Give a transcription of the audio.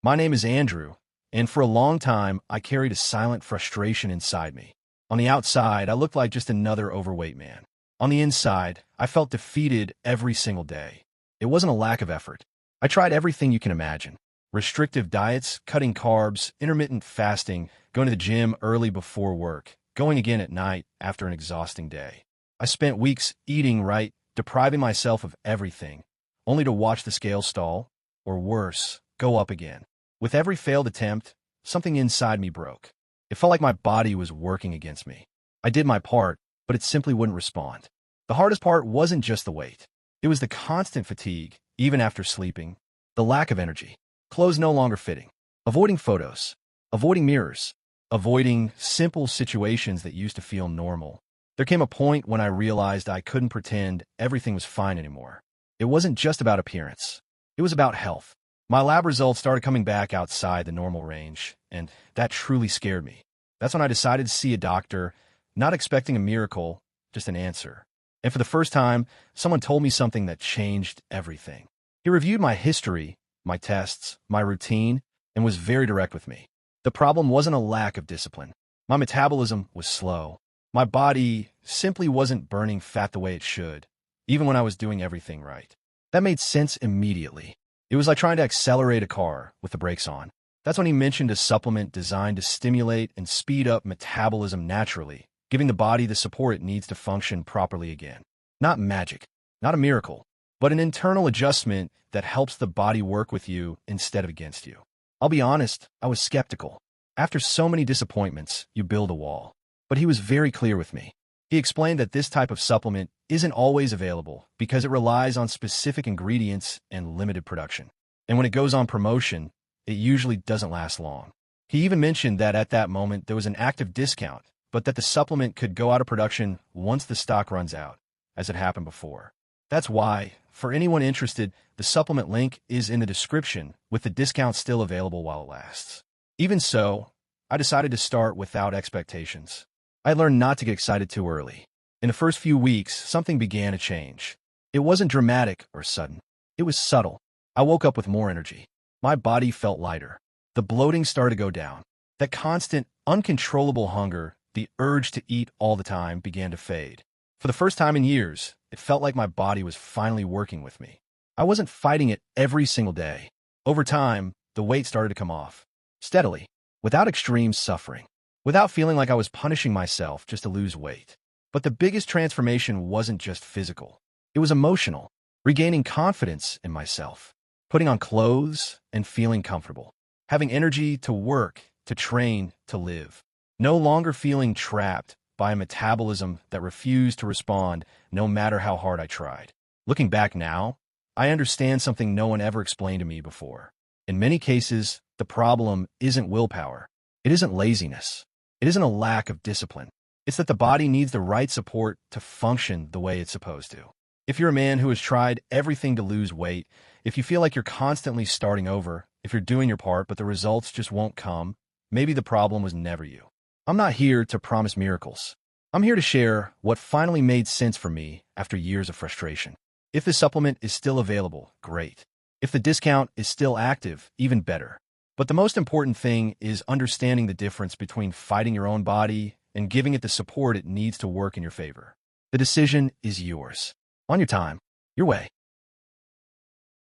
My name is Andrew, and for a long time, I carried a silent frustration inside me. On the outside, I looked like just another overweight man. On the inside, I felt defeated every single day. It wasn't a lack of effort. I tried everything you can imagine. Restrictive diets, cutting carbs, intermittent fasting, going to the gym early before work, going again at night after an exhausting day. I spent weeks eating right, depriving myself of everything, only to watch the scale stall, or worse, go up again. With every failed attempt, something inside me broke. It felt like my body was working against me. I did my part, but it simply wouldn't respond. The hardest part wasn't just the weight. It was the constant fatigue, even after sleeping, the lack of energy, clothes no longer fitting, avoiding photos, avoiding mirrors, avoiding simple situations that used to feel normal. There came a point when I realized I couldn't pretend everything was fine anymore. It wasn't just about appearance. It was about health. My lab results started coming back outside the normal range, and that truly scared me. That's when I decided to see a doctor, not expecting a miracle, just an answer. And for the first time, someone told me something that changed everything. He reviewed my history, my tests, my routine, and was very direct with me. The problem wasn't a lack of discipline. My metabolism was slow. My body simply wasn't burning fat the way it should, even when I was doing everything right. That made sense immediately. It was like trying to accelerate a car with the brakes on. That's when he mentioned a supplement designed to stimulate and speed up metabolism naturally, giving the body the support it needs to function properly again. Not magic, not a miracle, but an internal adjustment that helps the body work with you instead of against you. I'll be honest, I was skeptical. After so many disappointments, you build a wall. But he was very clear with me. He explained that this type of supplement isn't always available because it relies on specific ingredients and limited production. And when it goes on promotion, it usually doesn't last long. He even mentioned that at that moment there was an active discount, but that the supplement could go out of production once the stock runs out, as it happened before. That's why, for anyone interested, the supplement link is in the description, with the discount still available while it lasts. Even so, I decided to start without expectations. I learned not to get excited too early. In the first few weeks, something began to change. It wasn't dramatic or sudden. It was subtle. I woke up with more energy. My body felt lighter. The bloating started to go down. That constant, uncontrollable hunger, the urge to eat all the time, began to fade. For the first time in years, it felt like my body was finally working with me. I wasn't fighting it every single day. Over time, the weight started to come off. Steadily, without extreme suffering. Without feeling like I was punishing myself just to lose weight. But the biggest transformation wasn't just physical. It was emotional, regaining confidence in myself, putting on clothes and feeling comfortable, having energy to work, to train, to live, no longer feeling trapped by a metabolism that refused to respond no matter how hard I tried. Looking back now, I understand something no one ever explained to me before. In many cases, the problem isn't willpower. It isn't laziness. It isn't a lack of discipline. It's that the body needs the right support to function the way it's supposed to. If you're a man who has tried everything to lose weight, if you feel like you're constantly starting over, if you're doing your part but the results just won't come, maybe the problem was never you. I'm not here to promise miracles. I'm here to share what finally made sense for me after years of frustration. If the supplement is still available, great. If the discount is still active, even better. But the most important thing is understanding the difference between fighting your own body and giving it the support it needs to work in your favor. The decision is yours. On your time, your way.